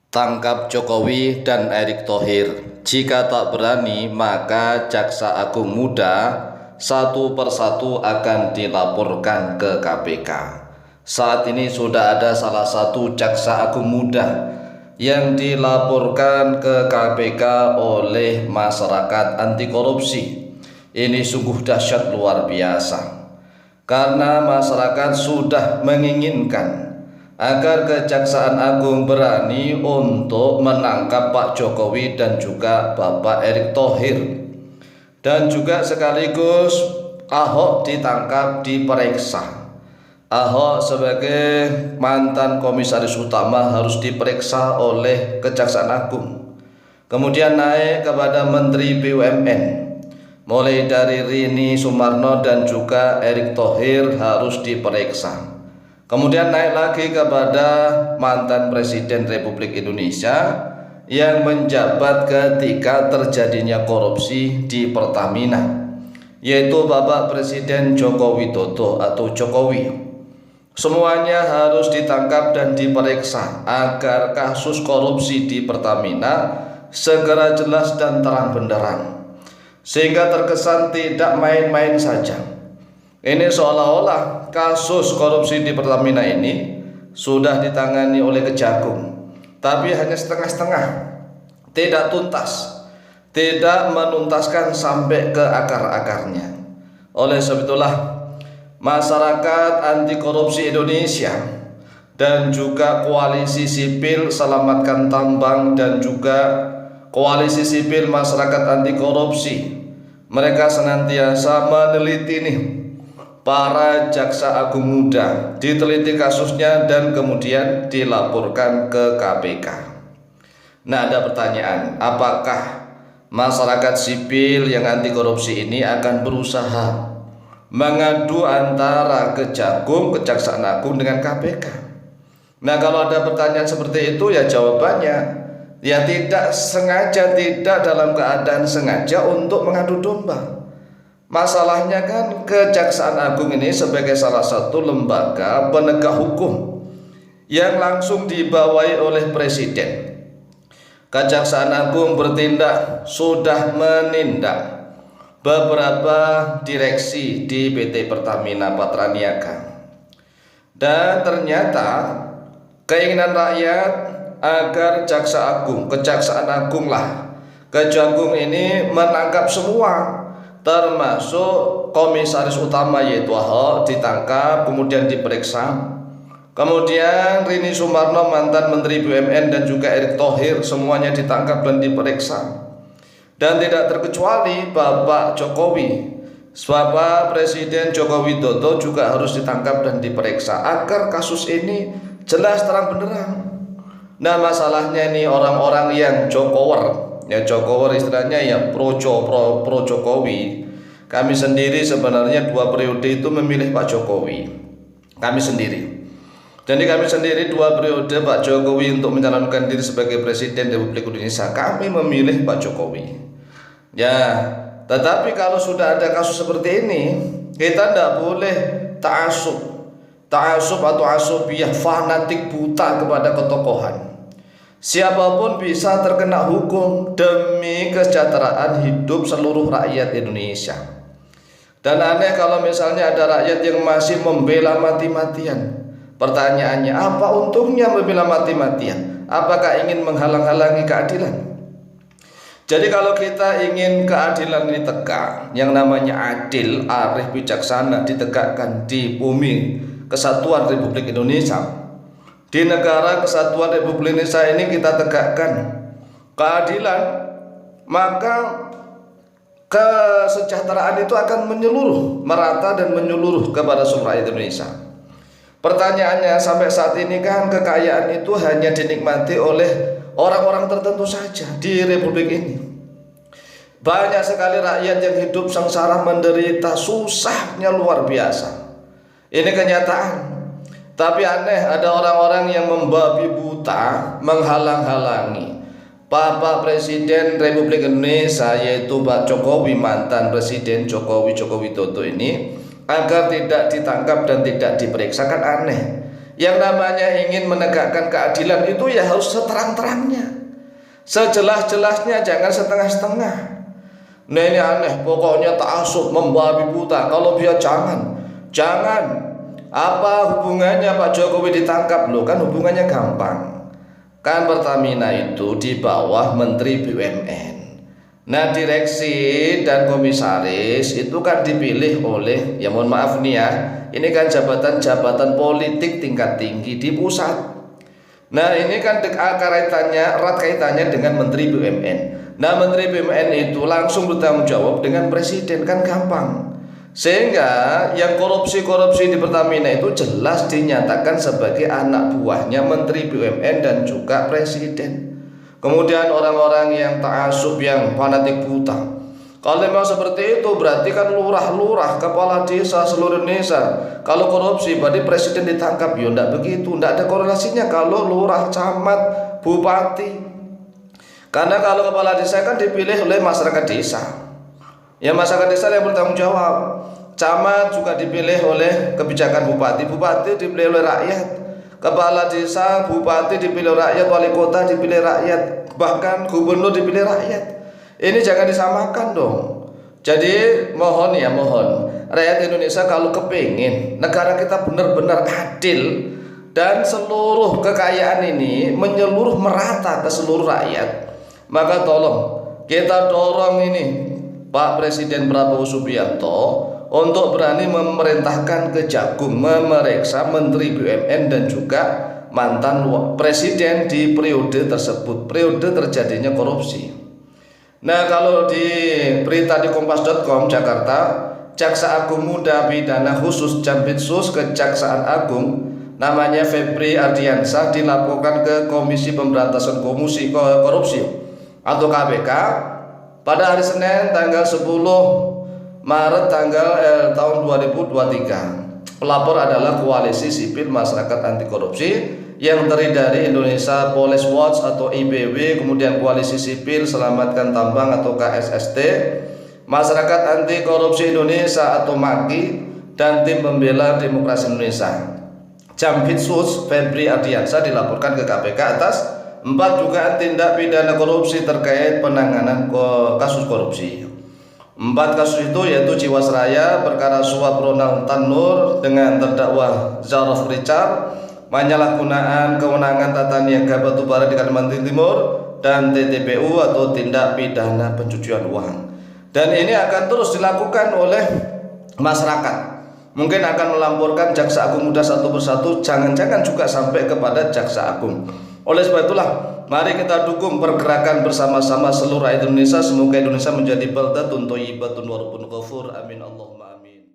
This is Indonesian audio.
Tangkap Jokowi dan Erick Thohir. Jika tak berani, maka Jaksa Agung Muda satu persatu akan dilaporkan ke KPK. Saat ini sudah ada salah satu Jaksa Agung Muda yang dilaporkan ke KPK oleh masyarakat anti korupsi. Ini sungguh dahsyat luar biasa, karena masyarakat sudah menginginkan agar Kejaksaan Agung berani untuk menangkap Pak Jokowi dan juga Bapak Erick Thohir, dan juga sekaligus Ahok ditangkap, diperiksa. Ahok sebagai mantan komisaris utama harus diperiksa oleh Kejaksaan Agung, kemudian naik kepada Menteri BUMN, mulai dari Rini Sumarno dan juga Erick Thohir harus diperiksa. Kemudian naik lagi kepada mantan Presiden Republik Indonesia yang menjabat ketika terjadinya korupsi di Pertamina, yaitu Bapak Presiden Joko Widodo atau Jokowi. Semuanya harus ditangkap dan diperiksa agar kasus korupsi di Pertamina segera jelas dan terang benderang, sehingga terkesan tidak main-main saja. Ini seolah-olah kasus korupsi di Pertamina ini sudah ditangani oleh Kejagung, tapi hanya setengah-setengah, tidak tuntas, tidak menuntaskan sampai ke akar-akarnya. Oleh sebab itulah masyarakat anti korupsi Indonesia dan juga koalisi sipil Selamatkan Tambang dan juga koalisi sipil masyarakat anti korupsi, mereka senantiasa meneliti nih para Jaksa Agung Muda, diteliti kasusnya dan kemudian dilaporkan ke KPK. Nah, ada pertanyaan, apakah masyarakat sipil yang anti korupsi ini akan berusaha mengadu antara Kejaksaan Agung dengan KPK? Nah, kalau ada pertanyaan seperti itu, ya jawabannya ya tidak sengaja, tidak dalam keadaan sengaja untuk mengadu domba. Masalahnya kan Kejaksaan Agung ini sebagai salah satu lembaga penegak hukum yang langsung dibawahi oleh Presiden. Kejaksaan Agung bertindak, sudah menindak beberapa direksi di PT Pertamina Patraniaga, dan ternyata keinginan rakyat agar Kejaksaan Agung Kejagung ini menangkap semua, termasuk komisaris utama yaitu Ahok ditangkap kemudian diperiksa. Kemudian Rini Sumarno mantan Menteri BUMN dan juga Erick Thohir semuanya ditangkap dan diperiksa. Dan tidak terkecuali Bapak Jokowi, Bapak Presiden Joko Widodo juga harus ditangkap dan diperiksa agar kasus ini jelas terang benderang. Nah, masalahnya ini orang-orang yang Jokower, ya Jokower istilahnya ya pro Jokowi. Kami sendiri sebenarnya 2 periode itu memilih Pak Jokowi, kami sendiri. Jadi kami sendiri 2 periode Pak Jokowi untuk mencalonkan diri sebagai Presiden Republik Indonesia, kami memilih Pak Jokowi. Ya, tetapi kalau sudah ada kasus seperti ini, kita tidak boleh ta'asub atau asubiyah, fanatik buta kepada ketokohan. Siapapun bisa terkena hukum demi kesejahteraan hidup seluruh rakyat Indonesia. Dan aneh kalau misalnya ada rakyat yang masih membela mati-matian. Pertanyaannya, apa untungnya membela mati-matian? Apakah ingin menghalang-halangi keadilan? Jadi kalau kita ingin keadilan ini tegak, yang namanya adil, arif, bijaksana ditegakkan di bumi kesatuan Republik Indonesia, di negara kesatuan Republik Indonesia ini kita tegakkan keadilan, maka kesejahteraan itu akan menyeluruh, merata dan menyeluruh kepada seluruh rakyat Indonesia. Pertanyaannya, sampai saat ini kan kekayaan itu hanya dinikmati oleh orang-orang tertentu saja di Republik ini. Banyak sekali rakyat yang hidup sengsara, menderita, susahnya luar biasa. Ini kenyataan. Tapi aneh, ada orang-orang yang membabi buta, menghalang-halangi Bapak Presiden Republik Indonesia yaitu Pak Jokowi, mantan Presiden Joko Widodo ini, agar tidak ditangkap dan tidak diperiksa. Kan aneh. Yang namanya ingin menegakkan keadilan itu ya harus seterang-terangnya, sejelas-jelasnya, jangan setengah-setengah. Nah ini aneh, pokoknya ta'assub membabi buta. Kalau dia jangan. Apa hubungannya Pak Jokowi ditangkap? Loh kan hubungannya gampang. Kan Pertamina itu di bawah Menteri BUMN. Nah direksi dan komisaris itu kan dipilih oleh, ya mohon maaf nih ya, ini kan jabatan-jabatan politik tingkat tinggi di pusat. Nah ini kan erat kaitannya dengan Menteri BUMN. Nah Menteri BUMN itu langsung bertanggung jawab dengan Presiden, kan gampang. Sehingga yang korupsi-korupsi di Pertamina itu jelas dinyatakan sebagai anak buahnya Menteri BUMN dan juga Presiden. Kemudian orang-orang yang ta'assub, yang fanatik buta, kalau memang seperti itu berarti kan lurah-lurah, kepala desa seluruh Indonesia kalau korupsi berarti presiden ditangkap. Ya enggak begitu, enggak ada korelasinya kalau lurah, camat, bupati. Karena kalau kepala desa kan dipilih oleh masyarakat desa, ya masyarakat desa yang bertanggung jawab. Camat juga dipilih oleh kebijakan bupati, bupati dipilih oleh rakyat. Kepala desa, bupati dipilih rakyat, wali kota dipilih rakyat, bahkan gubernur dipilih rakyat. Ini jangan disamakan dong. Jadi mohon rakyat Indonesia kalau kepingin negara kita benar-benar adil dan seluruh kekayaan ini menyeluruh merata ke seluruh rakyat, maka tolong kita dorong ini Pak Presiden Prabowo Subianto untuk berani memerintahkan Kejagung memeriksa Menteri BUMN dan juga mantan presiden di periode tersebut, periode terjadinya korupsi. Nah kalau di berita di kompas.com Jakarta, Jaksa Agung Muda Pidana Khusus Jampitsus Kejaksaan Agung namanya Febri Ardiansah dilaporkan ke Komisi Pemberantasan Korupsi atau KPK pada hari Senin tanggal 10 Maret tahun 2023. Pelapor adalah Koalisi Sipil Masyarakat Anti Korupsi yang terdiri dari Indonesia Police Watch atau IPW, kemudian Koalisi Sipil Selamatkan Tambang atau KSST, Masyarakat Anti Korupsi Indonesia atau MAKI, dan Tim Pembela Demokrasi Indonesia. Jampitsus Febri Ardiansah dilaporkan ke KPK atas 4 dugaan tindak pidana korupsi terkait penanganan kasus korupsi. 4 kasus itu yaitu Jiwasraya, perkara suap Ronald Tanur dengan terdakwa Zaraf Richard, penyalahgunaan kewenangan tata niaga batubara di Kalimantan Timur, dan TTPU atau tindak pidana pencucian uang. Dan ini akan terus dilakukan oleh masyarakat. Mungkin akan melamporkan Jaksa Agung Muda satu persatu, jangan-jangan juga sampai kepada Jaksa Agung. Oleh sebab itulah, mari kita dukung pergerakan bersama-sama seluruh rakyat Indonesia. Semoga Indonesia menjadi baldatun thayyibatun wa rabbun ghafur. Amin Allahumma amin.